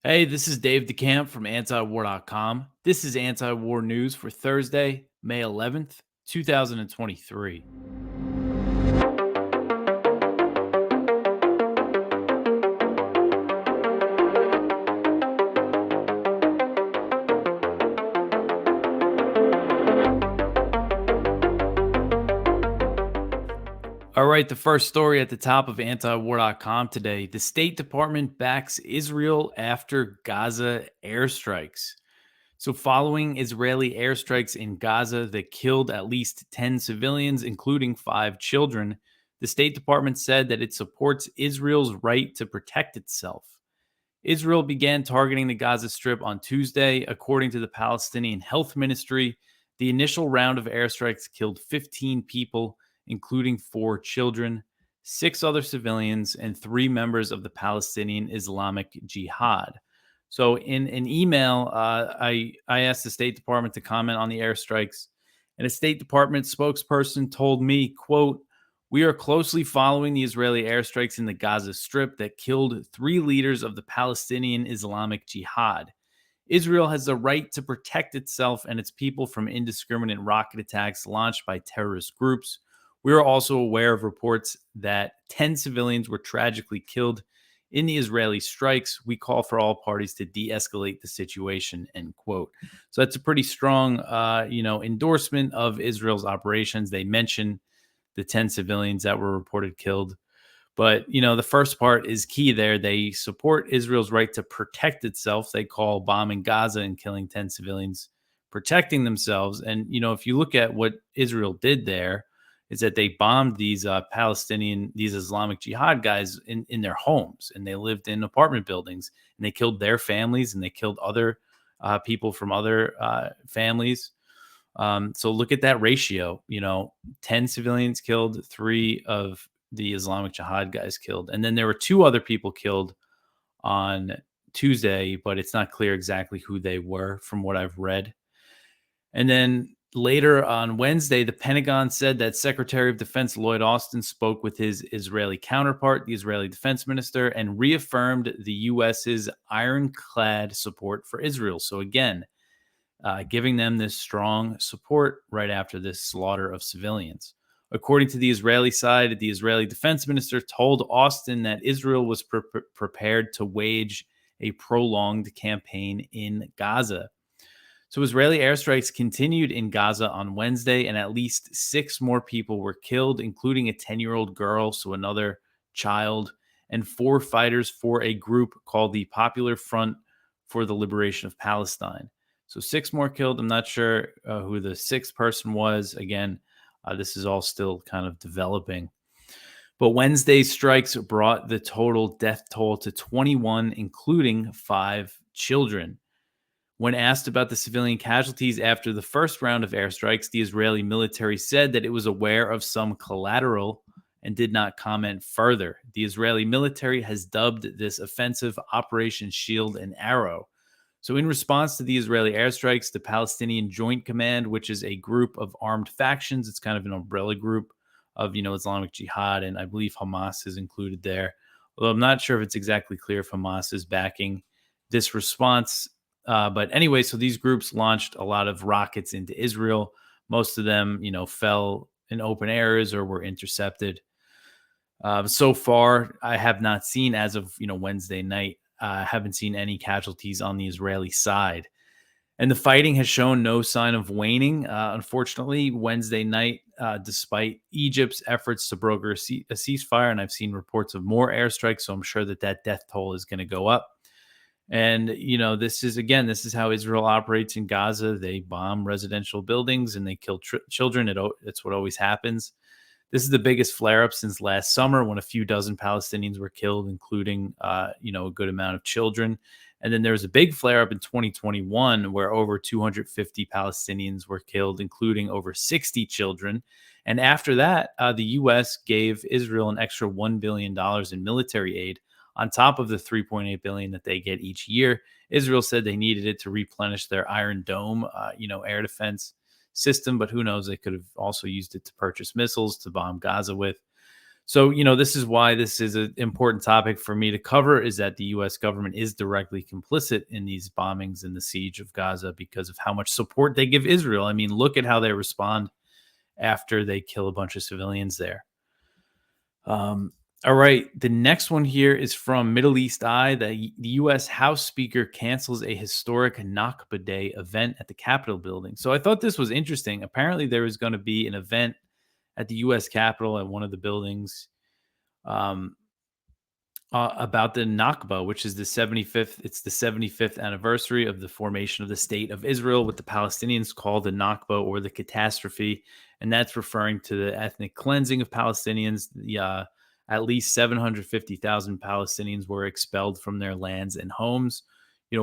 Hey, this is Dave DeCamp from antiwar.com. This is anti-war news for Thursday, May 11th, 2023. All right, the first story at the top of antiwar.com today. The State Department backs Israel after Gaza airstrikes. So, following Israeli airstrikes in Gaza that killed at least 10 civilians, including 5 children, the State Department said that it supports Israel's right to protect itself. Israel began targeting the Gaza Strip on Tuesday. According to the Palestinian Health Ministry, the initial round of airstrikes killed 15 people, including 4 children, 6 other civilians, and 3 members of the Palestinian Islamic Jihad. So, in an email, I asked the State Department to comment on the airstrikes, and a State Department spokesperson told me, "quote We are closely following the Israeli airstrikes in the Gaza Strip that killed 3 leaders of the Palestinian Islamic Jihad. Israel has the right to protect itself and its people from indiscriminate rocket attacks launched by terrorist groups. We are also aware of reports that 10 civilians were tragically killed in the Israeli strikes. We call for all parties to de-escalate the situation," end quote. So that's a pretty strong, endorsement of Israel's operations. They mention the 10 civilians that were reported killed. But, the first part is key there. They support Israel's right to protect itself. They call bombing Gaza and killing 10 civilians protecting themselves. And, if you look at what Israel did there, is that they bombed these these Islamic Jihad guys in their homes, and they lived in apartment buildings, and they killed their families, and they killed other people from other families. So look at that ratio, 10 civilians killed, 3 of the Islamic Jihad guys killed. And then there were 2 other people killed on Tuesday, but it's not clear exactly who they were from what I've read. And then later on Wednesday, the Pentagon said that Secretary of Defense Lloyd Austin spoke with his Israeli counterpart, the Israeli defense minister, and reaffirmed the U.S.'s ironclad support for Israel. So again, giving them this strong support right after this slaughter of civilians. According to the Israeli side, the Israeli defense minister told Austin that Israel was prepared to wage a prolonged campaign in Gaza. So Israeli airstrikes continued in Gaza on Wednesday, and at least 6 more people were killed, including a 10-year-old girl, so another child, and 4 fighters for a group called the Popular Front for the Liberation of Palestine. So 6 more killed. I'm not sure who the 6th person was. Again, this is all still kind of developing. But Wednesday's strikes brought the total death toll to 21, including 5 children. When asked about the civilian casualties after the first round of airstrikes, the Israeli military said that it was aware of some collateral and did not comment further. The Israeli military has dubbed this offensive Operation Shield and Arrow. So in response to the Israeli airstrikes, the Palestinian Joint Command, which is a group of armed factions, it's kind of an umbrella group of, Islamic Jihad, and I believe Hamas is included there. Although I'm not sure if it's exactly clear if Hamas is backing this response. But anyway, so these groups launched a lot of rockets into Israel. Most of them, fell in open areas or were intercepted. So far, I have not seen, as of Wednesday night, haven't seen any casualties on the Israeli side. And the fighting has shown no sign of waning. Unfortunately, Wednesday night, despite Egypt's efforts to broker a ceasefire, and I've seen reports of more airstrikes, so I'm sure that death toll is going to go up. And, this is how Israel operates in Gaza. They bomb residential buildings and they kill children. It's what always happens. This is the biggest flare-up since last summer, when a few dozen Palestinians were killed, including, a good amount of children. And then there was a big flare-up in 2021 where over 250 Palestinians were killed, including over 60 children. And after that, the U.S. gave Israel an extra $1 billion in military aid on top of the $3.8 billion that they get each year. Israel said they needed it to replenish their Iron Dome, air defense system, but who knows? They could have also used it to purchase missiles to bomb Gaza with. So, this is why this is an important topic for me to cover, is that the US government is directly complicit in these bombings and the siege of Gaza because of how much support they give Israel. I mean, look at how they respond after they kill a bunch of civilians there. Um, all right. The next one here is from Middle East Eye. The U.S. House Speaker cancels a historic Nakba Day event at the Capitol building. So I thought this was interesting. Apparently, there was going to be an event at the U.S. Capitol at one of the buildings, um, about the Nakba, which is the 75th. It's the 75th anniversary of the formation of the state of Israel, what the Palestinians call the Nakba, or the catastrophe, and that's referring to the ethnic cleansing of Palestinians. At least 750,000 Palestinians were expelled from their lands and homes,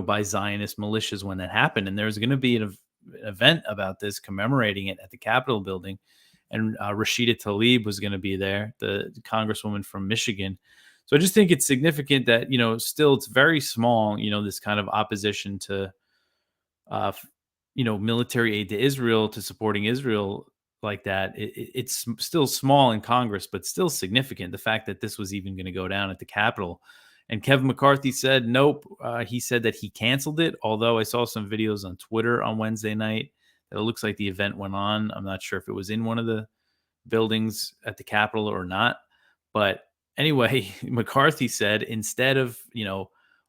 by Zionist militias when that happened. And there's going to be an event about this, commemorating it at the Capitol building. And Rashida Tlaib was going to be there, the congresswoman from Michigan. So I just think it's significant that, still it's very small, this kind of opposition to, military aid to Israel, to supporting Israel like that. It's still small in Congress, but still significant. The fact that this was even going to go down at the Capitol. And Kevin McCarthy said, nope. He said that he canceled it. Although I saw some videos on Twitter on Wednesday night that it looks like the event went on. I'm not sure if it was in one of the buildings at the Capitol or not. But anyway, McCarthy said, instead of,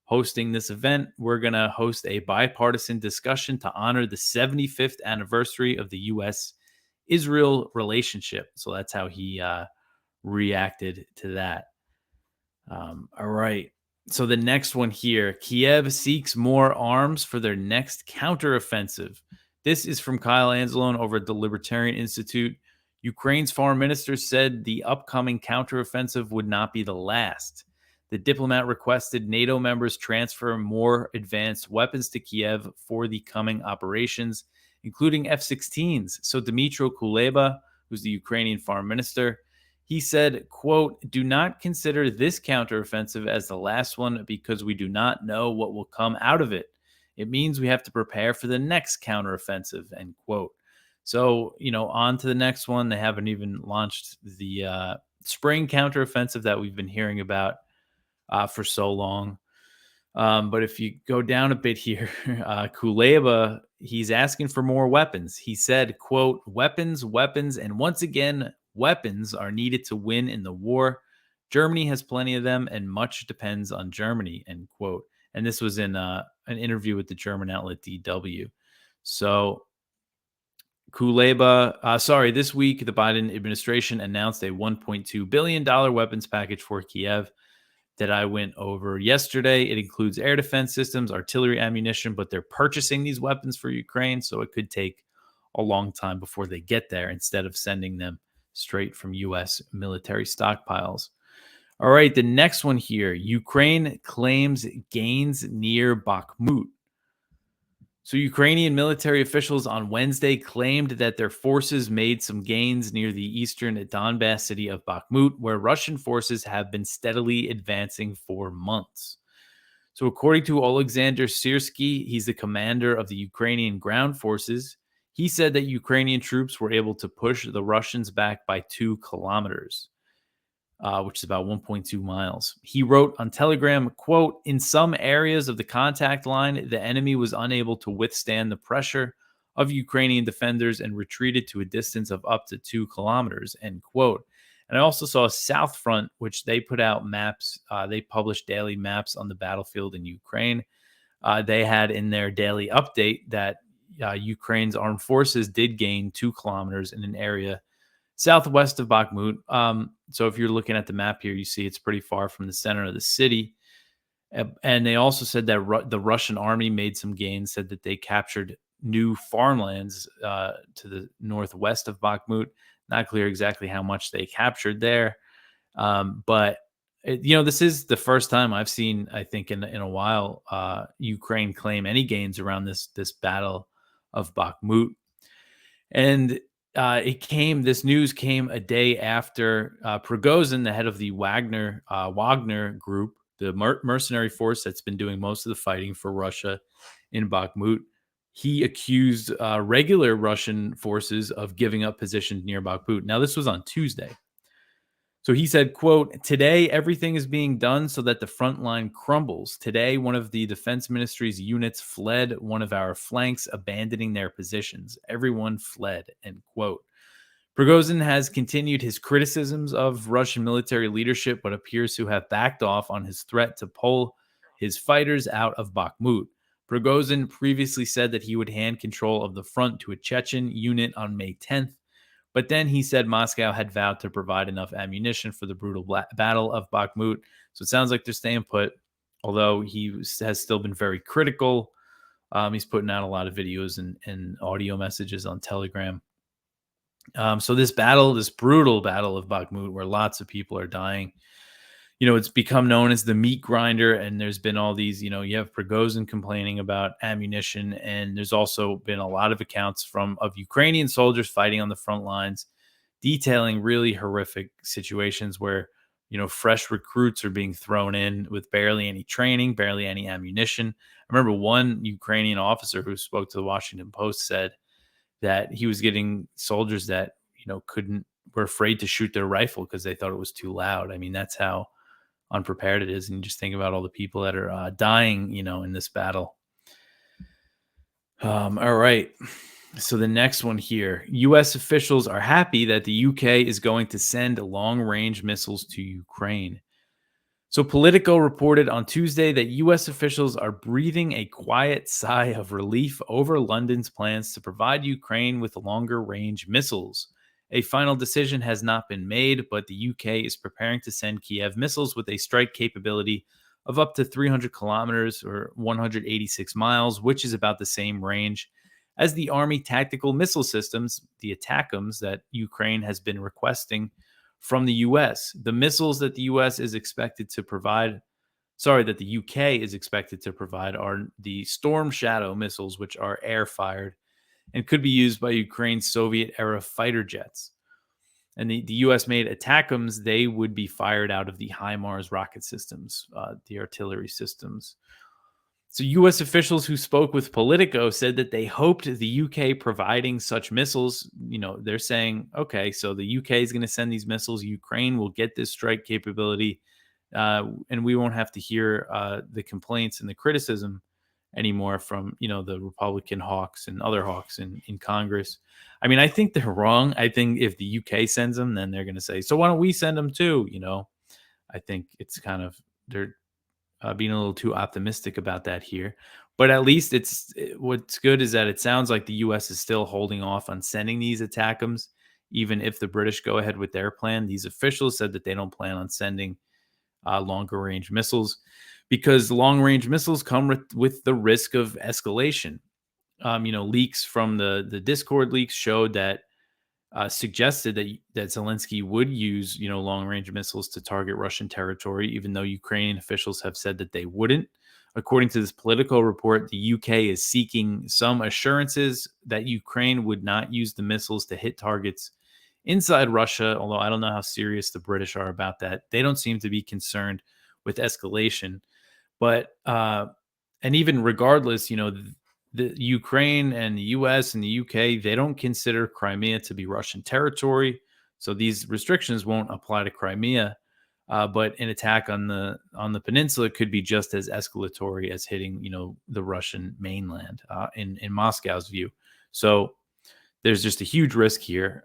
hosting this event, we're going to host a bipartisan discussion to honor the 75th anniversary of the U.S. Israel relationship. So that's how he reacted to that. All right. So the next one here, Kiev seeks more arms for their next counteroffensive. This is from Kyle Anzalone over at the Libertarian Institute. Ukraine's foreign minister said the upcoming counteroffensive would not be the last. The diplomat requested NATO members transfer more advanced weapons to Kiev for the coming operations, including F-16s. So Dmytro Kuleba, who's the Ukrainian foreign minister, he said, quote, do not consider this counteroffensive as the last one because we do not know what will come out of it. It means we have to prepare for the next counteroffensive, end quote. So, on to the next one. They haven't even launched the spring counteroffensive that we've been hearing about for so long. But if you go down a bit here, Kuleba, he's asking for more weapons. He said, quote, weapons, and once again, weapons are needed to win in the war. Germany has plenty of them, and much depends on Germany, end quote. And this was in an interview with the German outlet DW. So Kuleba, this week, the Biden administration announced a $1.2 billion weapons package for Kiev that I went over yesterday. It includes air defense systems, artillery ammunition, but they're purchasing these weapons for Ukraine, so it could take a long time before they get there instead of sending them straight from U.S. military stockpiles. All right, the next one here. Ukraine claims gains near Bakhmut. So Ukrainian military officials on Wednesday claimed that their forces made some gains near the eastern Donbass city of Bakhmut, where Russian forces have been steadily advancing for months. So according to Alexander Syrsky, he's the commander of the Ukrainian ground forces. He said that Ukrainian troops were able to push the Russians back by 2 kilometers. Which is about 1.2 miles. He wrote on Telegram, quote, in some areas of the contact line, the enemy was unable to withstand the pressure of Ukrainian defenders and retreated to a distance of up to 2 kilometers, end quote. And I also saw South Front, which they put out maps. They published daily maps on the battlefield in Ukraine. They had in their daily update that Ukraine's armed forces did gain 2 kilometers in an area southwest of Bakhmut. So if you're looking at the map here, you see it's pretty far from the center of the city. And they also said that the Russian army made some gains, said that they captured new farmlands to the northwest of Bakhmut. Not clear exactly how much they captured there. But this is the first time I've seen, I think, in a while, Ukraine claim any gains around this battle of Bakhmut. And this news came a day after Prigozhin, the head of the Wagner group, the mercenary force that's been doing most of the fighting for Russia in Bakhmut, he accused regular Russian forces of giving up positions near Bakhmut. Now, this was on Tuesday. So he said, quote, "Today, everything is being done so that the front line crumbles. Today, one of the defense ministry's units fled one of our flanks, abandoning their positions. Everyone fled," end quote. Prigozhin has continued his criticisms of Russian military leadership, but appears to have backed off on his threat to pull his fighters out of Bakhmut. Prigozhin previously said that he would hand control of the front to a Chechen unit on May 10th, but then he said Moscow had vowed to provide enough ammunition for the brutal battle of Bakhmut. So it sounds like they're staying put, although has still been very critical. He's putting out a lot of videos and audio messages on Telegram. So this brutal battle of Bakhmut, where lots of people are dying, it's become known as the meat grinder. And there's been all these, you have Prigozhin complaining about ammunition, and there's also been a lot of accounts of Ukrainian soldiers fighting on the front lines, detailing really horrific situations where, fresh recruits are being thrown in with barely any training, barely any ammunition. I remember one Ukrainian officer who spoke to the Washington Post said that he was getting soldiers that, were afraid to shoot their rifle because they thought it was too loud. I mean, that's how unprepared it is. And you just think about all the people that are dying, in this battle. All right. So the next one here, U.S. officials are happy that the UK is going to send long-range missiles to Ukraine. So Politico reported on Tuesday that U.S. officials are breathing a quiet sigh of relief over London's plans to provide Ukraine with longer-range missiles. A final decision has not been made, but the UK is preparing to send Kiev missiles with a strike capability of up to 300 kilometers or 186 miles, which is about the same range as the Army tactical missile systems, the ATACMS, that Ukraine has been requesting from the U.S. The missiles that the U.S. is expected to provide, that the UK is expected to provide, are the Storm Shadow missiles, which are air-fired and could be used by Ukraine's Soviet-era fighter jets. And the U.S.-made ATACMS, they would be fired out of the HIMARS rocket systems, the artillery systems. So U.S. officials who spoke with Politico said that they hoped the UK providing such missiles, they're saying, okay, so the UK is going to send these missiles. Ukraine will get this strike capability, and we won't have to hear the complaints and the criticism anymore from, the Republican hawks and other hawks in Congress. I mean, I think they're wrong. I think if the UK sends them, then they're going to say, so why don't we send them too? I think it's kind of, they're being a little too optimistic about that here. But at least what's good is that it sounds like the U.S. is still holding off on sending these ATACMS, even if the British go ahead with their plan. These officials said that they don't plan on sending longer range missiles because long range missiles come with the risk of escalation. Leaks from the Discord leaks showed that suggested that Zelensky would use, long-range missiles to target Russian territory, even though Ukrainian officials have said that they wouldn't. According to this Politico report, the UK is seeking some assurances that Ukraine would not use the missiles to hit targets inside Russia, although I don't know how serious the British are about that. They don't seem to be concerned with escalation. But, and even regardless, the Ukraine and the US and the UK, they don't consider Crimea to be Russian territory. So these restrictions won't apply to Crimea. But an attack on the peninsula could be just as escalatory as hitting, the Russian mainland in Moscow's view. So there's just a huge risk here.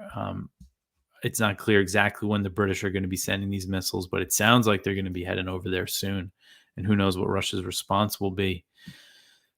It's not clear exactly when the British are going to be sending these missiles, but it sounds like they're going to be heading over there soon. And who knows what Russia's response will be.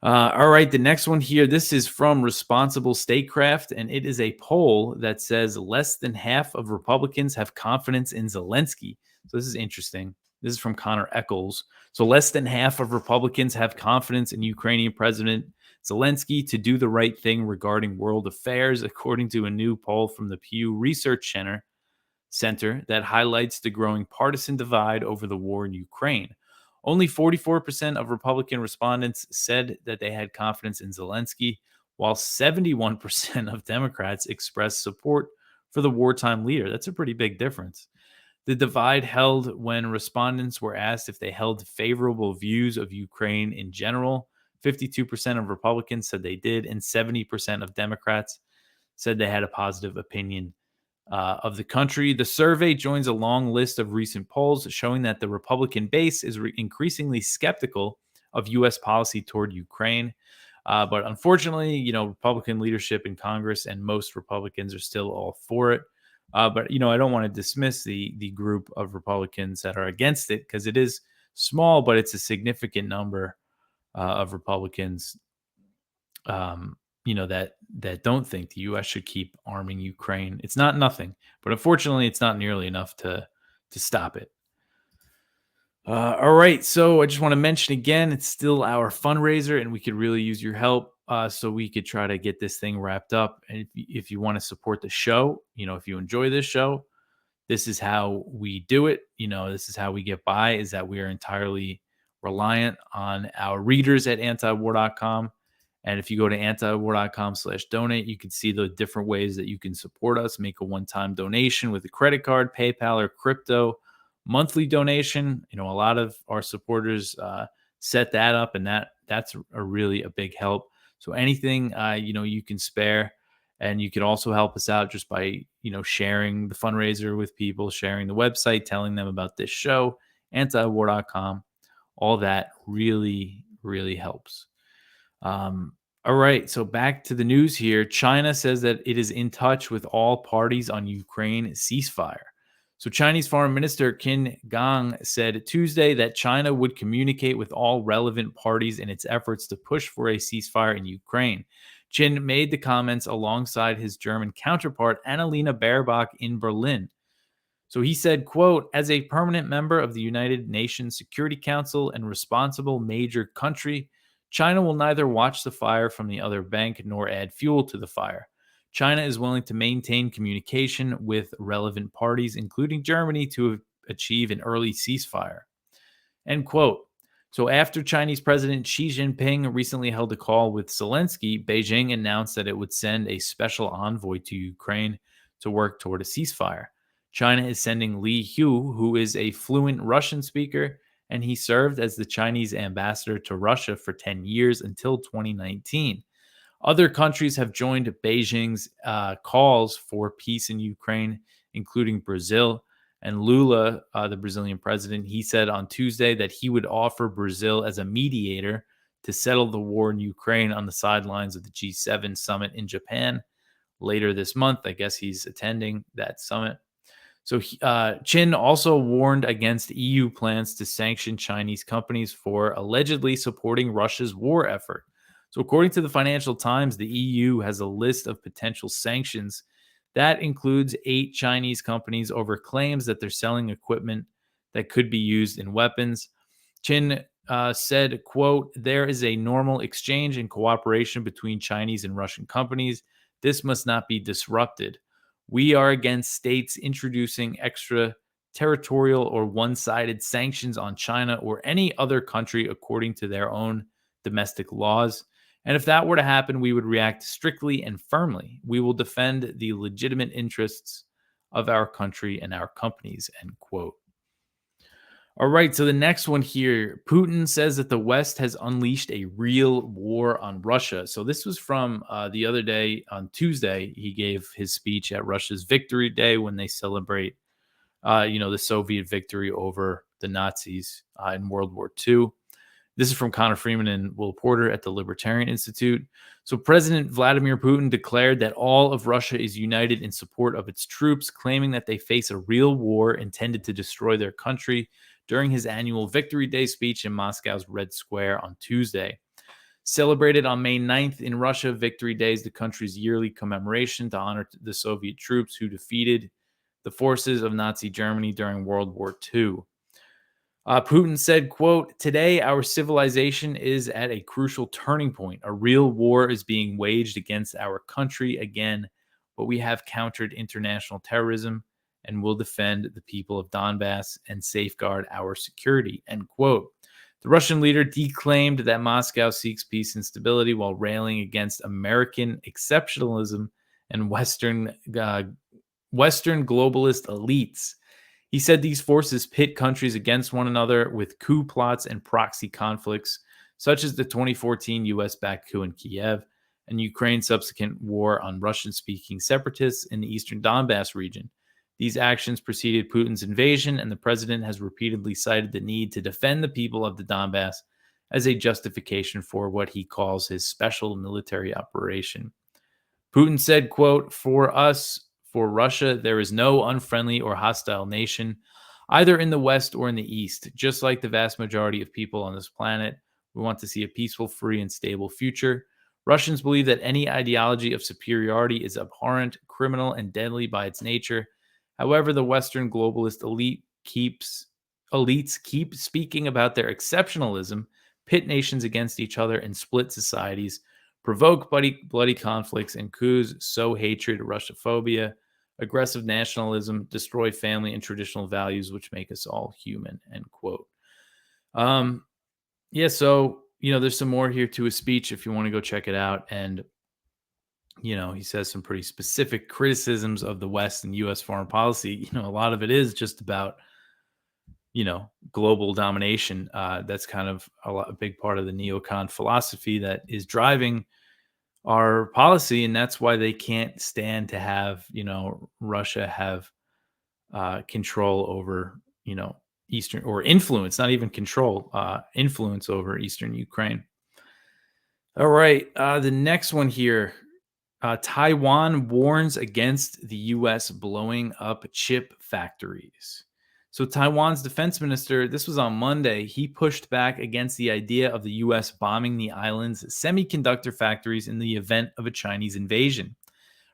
All right, the next one here. This is from Responsible Statecraft, and it is a poll that says less than half of Republicans have confidence in Zelensky. So this is interesting. This is from Connor Eccles. So less than half of Republicans have confidence in Ukrainian President Zelensky to do the right thing regarding world affairs, according to a new poll from the Pew Research Center that highlights the growing partisan divide over the war in Ukraine. Only 44% of Republican respondents said that they had confidence in Zelensky, while 71% of Democrats expressed support for the wartime leader. That's a pretty big difference. The divide held when respondents were asked if they held favorable views of Ukraine in general. 52% of Republicans said they did, and 70% of Democrats said they had a positive opinion of the country. The survey joins a long list of recent polls showing that the Republican base is increasingly skeptical of U.S. policy toward Ukraine. But unfortunately, Republican leadership in Congress and most Republicans are still all for it. But I don't want to dismiss the group of Republicans that are against it, because it is small, but it's a significant number of Republicans. That don't think the U.S. should keep arming Ukraine. It's not nothing, but unfortunately, it's not nearly enough to stop it. All right, so I just want to mention again, it's still our fundraiser, and we could really use your help, so we could try to get this thing wrapped up. And if you want to support the show, if you enjoy this show, this is how we do it. This is how we get by, is that we are entirely reliant on our readers at antiwar.com. And if you go to antiwar.com/donate, you can see the different ways that you can support us. Make a one-time donation with a credit card, PayPal, or crypto. Monthly donation. A lot of our supporters set that up, and that's really a big help. So anything you can spare, and you can also help us out just by sharing the fundraiser with people, sharing the website, telling them about this show, antiwar.com. All that really, really helps. All right, so back to the news here. China says that it is in touch with all parties on Ukraine ceasefire. So Chinese Foreign Minister Qin Gang said Tuesday that China would communicate with all relevant parties in its efforts to push for a ceasefire in Ukraine. Qin made the comments alongside his German counterpart Annalena Baerbock in Berlin. So he said, quote, "As a permanent member of the United Nations Security Council and responsible major country, China will neither watch the fire from the other bank nor add fuel to the fire. China is willing to maintain communication with relevant parties, including Germany, to achieve an early ceasefire." End quote. So after Chinese President Xi Jinping recently held a call with Zelensky, Beijing announced that it would send a special envoy to Ukraine to work toward a ceasefire. China is sending Li Hu, who is a fluent Russian speaker, and he served as the Chinese ambassador to Russia for 10 years until 2019. Other countries have joined Beijing's calls for peace in Ukraine, including Brazil. And Lula, the Brazilian president, he said on Tuesday that he would offer Brazil as a mediator to settle the war in Ukraine on the sidelines of the G7 summit in Japan later this month. I guess he's attending that summit. So Qin also warned against EU plans to sanction Chinese companies for allegedly supporting Russia's war effort. So according to the Financial Times, the EU has a list of potential sanctions that includes 8 Chinese companies over claims that they're selling equipment that could be used in weapons. Qin said, quote, "There is a normal exchange and cooperation between Chinese and Russian companies. This must not be disrupted. We are against states introducing extraterritorial or one-sided sanctions on China or any other country according to their own domestic laws. And if that were to happen, we would react strictly and firmly. We will defend the legitimate interests of our country and our companies," end quote. All right, so the next one here, Putin says that the West has unleashed a real war on Russia. So this was from the other day on Tuesday. He gave his speech at Russia's Victory Day when they celebrate, the Soviet victory over the Nazis in World War II. This is from Connor Freeman and Will Porter at the Libertarian Institute. So President Vladimir Putin declared that all of Russia is united in support of its troops, claiming that they face a real war intended to destroy their country during his annual Victory Day speech in Moscow's Red Square on Tuesday. Celebrated on May 9th in Russia, Victory Day is the country's yearly commemoration to honor the Soviet troops who defeated the forces of Nazi Germany during World War II. Putin said, quote, "Today, our civilization is at a crucial turning point. A real war is being waged against our country again, but we have countered international terrorism and will defend the people of Donbass and safeguard our security," end quote. The Russian leader declaimed that Moscow seeks peace and stability while railing against American exceptionalism and Western globalist elites. He said these forces pit countries against one another with coup plots and proxy conflicts, such as the 2014 U.S.-backed coup in Kiev, and Ukraine's subsequent war on Russian-speaking separatists in the eastern Donbass region. These actions preceded Putin's invasion, and the president has repeatedly cited the need to defend the people of the Donbass as a justification for what he calls his special military operation. Putin said, quote, "For us, for Russia, there is no unfriendly or hostile nation, either in the West or in the East. Just like the vast majority of people on this planet, we want to see a peaceful, free, and stable future. Russians believe that any ideology of superiority is abhorrent, criminal, and deadly by its nature. However, the Western globalist elites keep speaking about their exceptionalism, pit nations against each other, and split societies, provoke bloody conflicts and coups, sow hatred, Russophobia, aggressive nationalism, destroy family and traditional values, which make us all human," end quote. So, there's some more here to his speech if you want to go check it out. And, he says some pretty specific criticisms of the West and U.S. foreign policy. A lot of it is just about, global domination. That's kind of a big part of the neocon philosophy that is driving our policy, and that's why they can't stand to have Russia have control over eastern, or influence, not even control, influence over eastern Ukraine. All right, the next one here. Taiwan warns against the U.S. blowing up chip factories. So Taiwan's defense minister, this was on Monday, he pushed back against the idea of the U.S. bombing the island's semiconductor factories in the event of a Chinese invasion.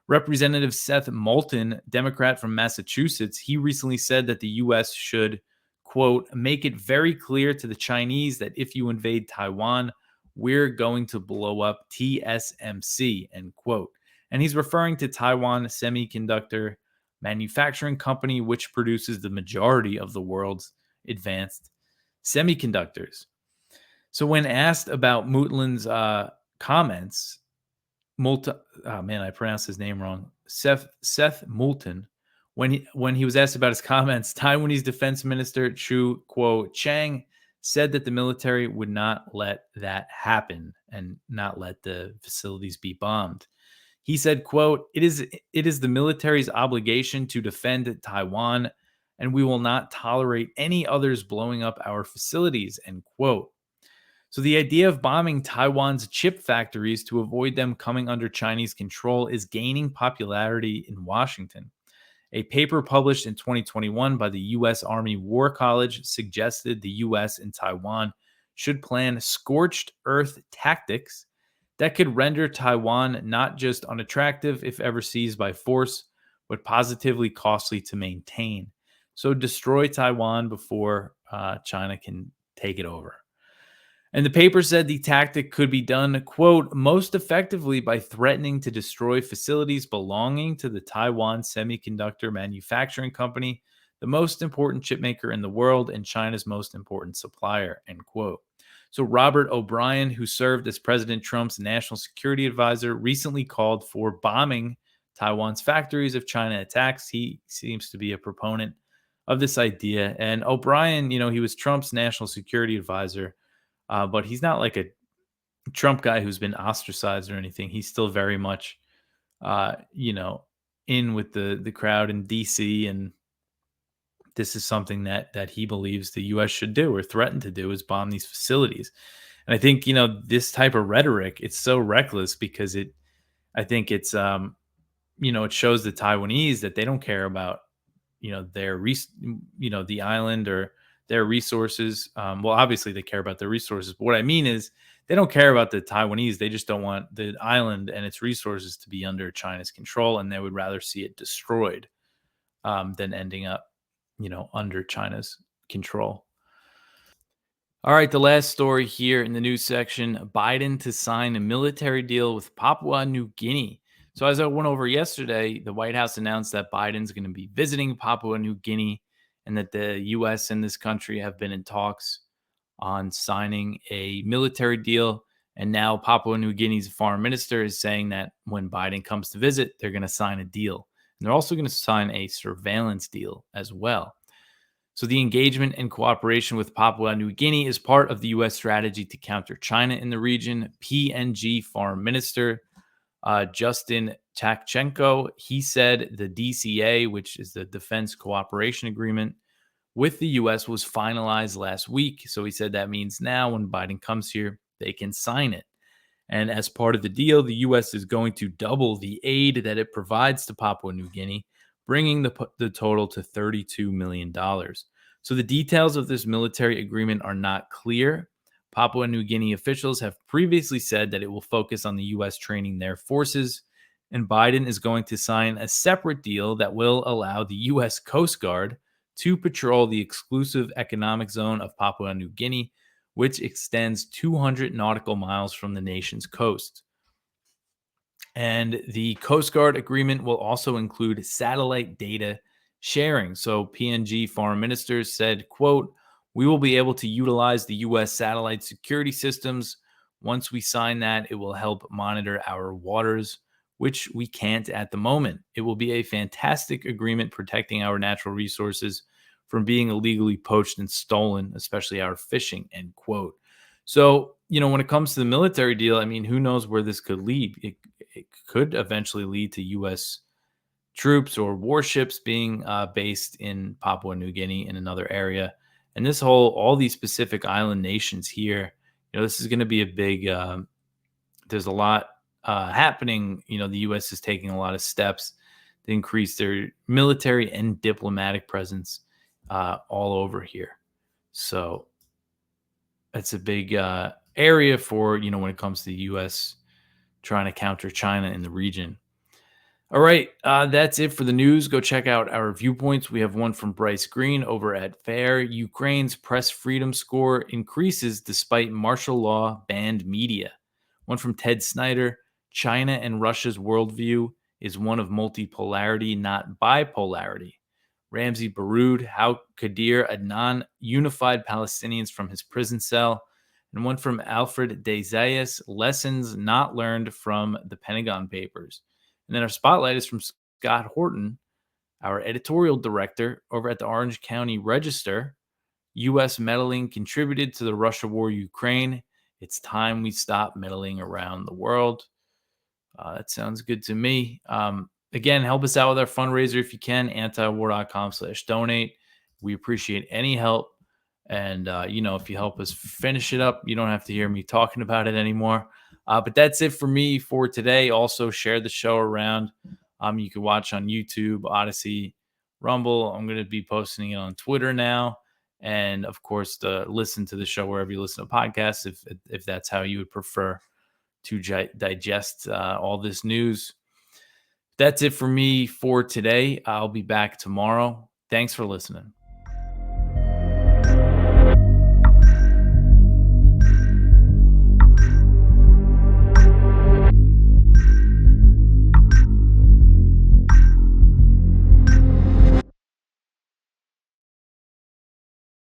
Representative Seth Moulton, Democrat from Massachusetts, he recently said that the U.S. should, quote, "make it very clear to the Chinese that if you invade Taiwan, we're going to blow up TSMC," end quote. And he's referring to Taiwan Semiconductor Manufacturing Company, which produces the majority of the world's advanced semiconductors. So when asked about Moulton's comments, I pronounced his name wrong. Seth Moulton. When he was asked about his comments, Taiwanese Defense Minister Chu Kuo-chang said that the military would not let that happen and not let the facilities be bombed. He said, quote, it is the military's obligation to defend Taiwan, and we will not tolerate any others blowing up our facilities," end quote. So the idea of bombing Taiwan's chip factories to avoid them coming under Chinese control is gaining popularity in Washington. A paper published in 2021 by the U.S. Army War College suggested the U.S. and Taiwan should plan scorched earth tactics that could render Taiwan not just unattractive if ever seized by force, but positively costly to maintain. So destroy Taiwan before China can take it over. And the paper said the tactic could be done, quote, "most effectively by threatening to destroy facilities belonging to the Taiwan Semiconductor Manufacturing Company, the most important chipmaker in the world and China's most important supplier," end quote. So Robert O'Brien, who served as President Trump's national security advisor, recently called for bombing Taiwan's factories if China attacks. He seems to be a proponent of this idea. And O'Brien, he was Trump's national security advisor, but he's not like a Trump guy who's been ostracized or anything. He's still very much, in with the crowd in D.C., and this is something that he believes the U.S. should do or threaten to do, is bomb these facilities. And I think, this type of rhetoric, it's so reckless because it shows the Taiwanese that they don't care about, the island or their resources. Well, obviously they care about their resources, but what I mean is they don't care about the Taiwanese. They just don't want the island and its resources to be under China's control, and they would rather see it destroyed than ending up under China's control. All right, the last story here in the news section: Biden to sign a military deal with Papua New Guinea. So as I went over yesterday, the White House announced that Biden's going to be visiting Papua New Guinea and that the U.S. and this country have been in talks on signing a military deal. And now Papua New Guinea's foreign minister is saying that when Biden comes to visit, they're going to sign a deal. And they're also going to sign a surveillance deal as well. So the engagement and cooperation with Papua New Guinea is part of the U.S. strategy to counter China in the region. PNG Foreign Minister Justin Takchenko, he said the DCA, which is the Defense Cooperation Agreement with the U.S., was finalized last week. So he said that means now when Biden comes here, they can sign it. And as part of the deal, the U.S. is going to double the aid that it provides to Papua New Guinea, bringing the total to $32 million. So the details of this military agreement are not clear. Papua New Guinea officials have previously said that it will focus on the U.S. training their forces, and Biden is going to sign a separate deal that will allow the U.S. Coast Guard to patrol the exclusive economic zone of Papua New Guinea, which extends 200 nautical miles from the nation's coast. And the Coast Guard agreement will also include satellite data sharing. So PNG foreign ministers said, quote, "We will be able to utilize the U.S. satellite security systems. Once we sign that, it will help monitor our waters, which we can't at the moment. It will be a fantastic agreement protecting our natural resources from being illegally poached and stolen, especially our fishing," end quote. So, when it comes to the military deal, I mean, who knows where this could lead? It could eventually lead to U.S. troops or warships being based in Papua New Guinea in another area. And all these Pacific Island nations here, this is going to be a big, there's a lot happening. The U.S. is taking a lot of steps to increase their military and diplomatic presence all over here. So it's a big area for, when it comes to the U.S. trying to counter China in the region. All right, that's it for the news. Go check out our viewpoints. We have one from Bryce Green over at FAIR. Ukraine's press freedom score increases despite martial law banned media. One from Ted Snyder. China and Russia's worldview is one of multipolarity, not bipolarity. Ramzi Baroud, how Qadir Adnan unified Palestinians from his prison cell. And one from Alfred De Zayas, lessons not learned from the Pentagon Papers. And then our spotlight is from Scott Horton, our editorial director over at the Orange County Register. U.S. meddling contributed to the Russia war Ukraine. It's time we stop meddling around the world. That sounds good to me. Again, help us out with our fundraiser if you can, antiwar.com/donate. We appreciate any help. And, if you help us finish it up, you don't have to hear me talking about it anymore. But that's it for me for today. Also, share the show around. You can watch on YouTube, Odyssey, Rumble. I'm going to be posting it on Twitter now. And, of course, listen to the show wherever you listen to podcasts, if that's how you would prefer to digest all this news. That's it for me for today. I'll be back tomorrow. Thanks for listening.